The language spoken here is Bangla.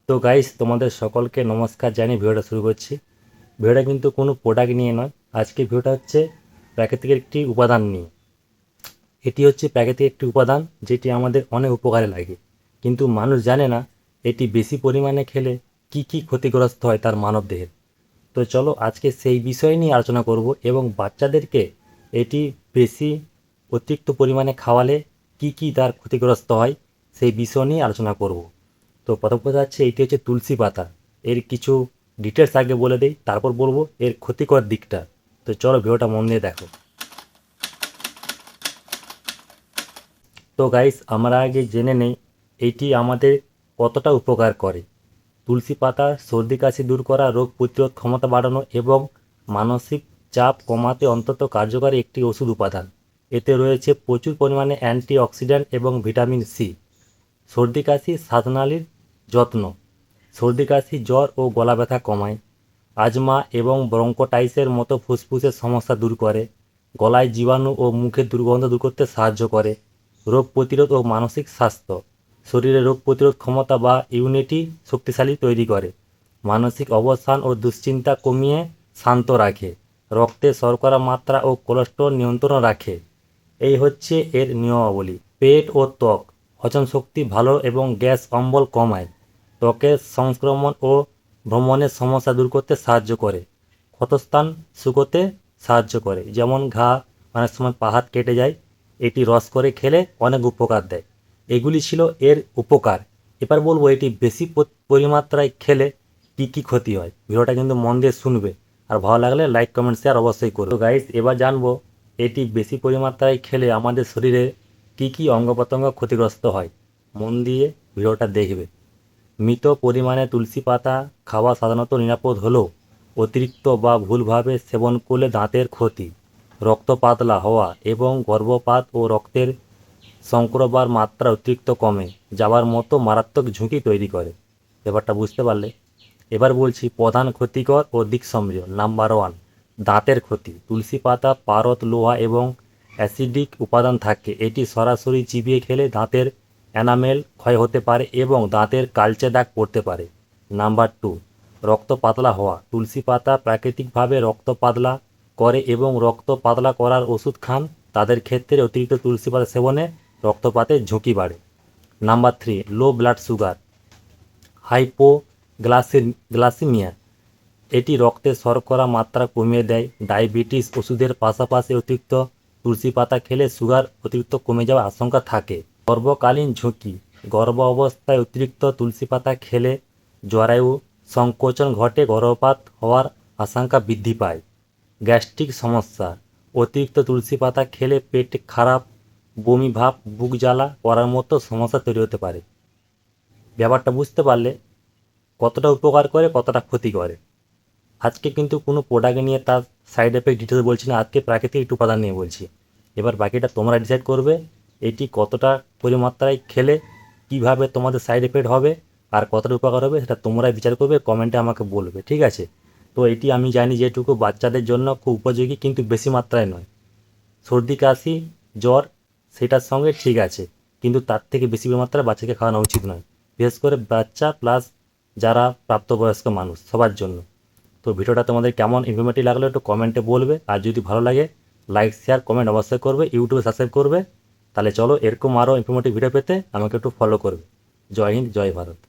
তো গাইস, তোমাদের সকলকে নমস্কার জানিয়ে ভিডিওটা শুরু করছি। ভিডিওটা কিন্তু কোনো প্রোডাক্ট নিয়ে নয়। আজকে ভিডিওটা হচ্ছে প্রাকৃতিক একটি উপাদান নিয়ে। এটি হচ্ছে প্রাকৃতিক একটি উপাদান যেটি আমাদের অনেক উপকারে লাগে, কিন্তু মানুষ জানে না এটি বেশি পরিমাণে খেলে কি কি ক্ষতিগ্রস্ত হয় তার মানবদেহের। তো চলো আজকে সেই বিষয় নিয়ে আলোচনা করব এবং বাচ্চাদেরকে এটি বেশি অতিরিক্ত পরিমাণে খাওয়ালে কি কি তার ক্ষতিগ্রস্ত হয় সেই বিষয় নিয়ে আলোচনা করব। তো প্রথম কথা হচ্ছে এইটি হচ্ছে তুলসী পাতা। এর কিছু ডিটেলস আগে বলে দেই, তারপর বলবো এর ক্ষতিকর দিকটা। তো চলো ভিডিওটা মন দিয়ে দেখো। তো গাইস, আমরা আগে জেনে নেই এইটি আমাদের কতটা উপকার করে। তুলসী পাতা সর্দি কাশি দূর করা, রোগ প্রতিরোধ ক্ষমতা বাড়ানো এবং মানসিক চাপ কমাতে অত্যন্ত কার্যকারী একটি ওষুধ উপাদান। এতে রয়েছে প্রচুর পরিমাণে অ্যান্টিঅক্সিডেন্ট এবং ভিটামিন সি। সর্দি কাশি শ্বাসনালীর যত্ন। সর্দি কাশি, জ্বর ও গলা ব্যথা কমায়। আজমা এবং ব্রঙ্কোটাইসের মতো ফুসফুসের সমস্যা দূর করে। গলায় জীবাণু ও মুখের দুর্গন্ধ দূর করতে সাহায্য করে। রোগ প্রতিরোধ ও মানসিক স্বাস্থ্য। শরীরে রোগ প্রতিরোধ ক্ষমতা বা ইমিউনিটি শক্তিশালী তৈরি করে। মানসিক অবসাদ ও দুশ্চিন্তা কমিয়ে শান্ত রাখে। রক্তে শর্করা মাত্রা ও কোলেস্টেরল নিয়ন্ত্রণ রাখে। এই হচ্ছে এর নিয়মাবলী। পেট ও ত্বক। হজম শক্তি ভালো এবং গ্যাস অম্বল কমায়। ত্বকের সংক্রমণ ও ভ্রমণের সমস্যা দূর করতে সাহায্য করে। ক্ষতস্থান শুকোতে সাহায্য করে, যেমন ঘা অনেক সময় পা হাত কেটে যায়, এটি রস করে খেলে অনেক উপকার দেয়। এগুলি ছিল এর উপকার। এবার বলবো এটি বেশি পরিমাত্রায় খেলে কি কি ক্ষতি হয়। ভিডিওটা কিন্তু মন দিয়ে শুনবে, আর ভালো লাগলে লাইক কমেন্ট শেয়ার অবশ্যই করবে। তো গাইস, এবার জানবো এটি বেশি পরিমাত্রায় খেলে আমাদের শরীরে কি কি অঙ্গ প্রত্যঙ্গ ক্ষতিগ্রস্ত হয়। মন দিয়ে ভিডিওটা দেখবে। মৃত পরিমাণে তুলসী পাতা খাওয়া সাধারণত নিরাপদ হলেও অতিরিক্ত বা ভুলভাবে সেবন করলে দাঁতের ক্ষতি, রক্ত পাতলা হওয়া এবং গর্ভপাত ও রক্তের শর্করার মাত্রা অতিরিক্ত কমে যাওয়ার মতো মারাত্মক ঝুঁকি তৈরি করে। ব্যাপারটা বুঝতে পারলে? এবার বলছি প্রধান ক্ষতিকর ও দিক সম্মিলিত। নাম্বার 1, দাঁতের ক্ষতি। তুলসী পাতা পারদ, লোহা এবং অ্যাসিডিক উপাদান থাকে। এটি সরাসরি চিবিয়ে খেলে দাঁতের এনামেল ক্ষয় হতে পারে এবং দাঁতের কালচে দাগ পড়তে পারে। নাম্বার 2, রক্ত পাতলা হওয়া। তুলসী পাতা প্রাকৃতিকভাবে রক্ত পাতলা করে এবং রক্ত পাতলা করার ওষুধ খান তাদের ক্ষেত্রে অতিরিক্ত তুলসী পাতা সেবনে রক্তপাতের ঝুঁকি বাড়ে। Number 3, low blood sugar, hypoglycaemia. এটি রক্তে শর্করা মাত্রা কমিয়ে দেয়। ডায়াবেটিস ওষুধের পাশাপাশি অতিরিক্ত তুলসী পাতা খেলে সুগার অতিরিক্ত কমে যাওয়ার আশঙ্কা থাকে। গর্ভকালীন ঝুঁকি। গর্ভ অবস্থায় অতিরিক্ত তুলসী পাতা খেলে জরায়ু সংকোচন ঘটে, গর্ভপাত হওয়ার আশঙ্কা বৃদ্ধি পায়। গ্যাস্ট্রিক সমস্যা। অতিরিক্ত তুলসী পাতা খেলে পেট খারাপ, বমি ভাব, বুক জ্বালা করার মতো সমস্যা তৈরি হতে পারে। ব্যাপারটা বুঝতে পারলে কতটা উপকার করে কতটা ক্ষতি করে। আজকে কিন্তু কোনো প্রোডাক্ট নিয়ে তার সাইড এফেক্ট ডিটেলস বলছি না, আজকে প্রাকৃতিক একটু উপাদান নিয়ে বলছি। এবার বাকিটা তোমরা ডিসাইড করবে এটি কতটা পরিমাত্রায় খেলে কিভাবে তোমাদের সাইড এফেক্ট হবে আর কতটা উপকার হবে, সেটা তোমরাই বিচার করবে, কমেন্টে আমাকে বলবে, ঠিক আছে? তো এটি আমি জানি যেটুকু বাচ্চাদের জন্য খুব উপযোগী, কিন্তু বেশি মাত্রায় নয়। সর্দি কাশি জ্বর সেটার সঙ্গে ঠিক আছে, কিন্তু তার থেকে বেশি মাত্রায় বাচ্চাকে খাওয়ানো উচিত নয়, বিশেষ করে বাচ্চা প্লাস যারা প্রাপ্তবয়স্ক মানুষ সবার জন্য। তো ভিডিওটা তোমাদের কেমন ইনফরমেটিভ লাগলো একটু কমেন্টে বলবে, আর যদি ভালো লাগে লাইক শেয়ার কমেন্ট অবশ্যই করবে, ইউটিউবে সাবস্ক্রাইব করবে। তাহলে চলো এরকম আরও ইনফরমেটিভ ভিডিও পেতে আমাকে একটু ফলো করবে। জয় হিন্দ, জয় ভারত।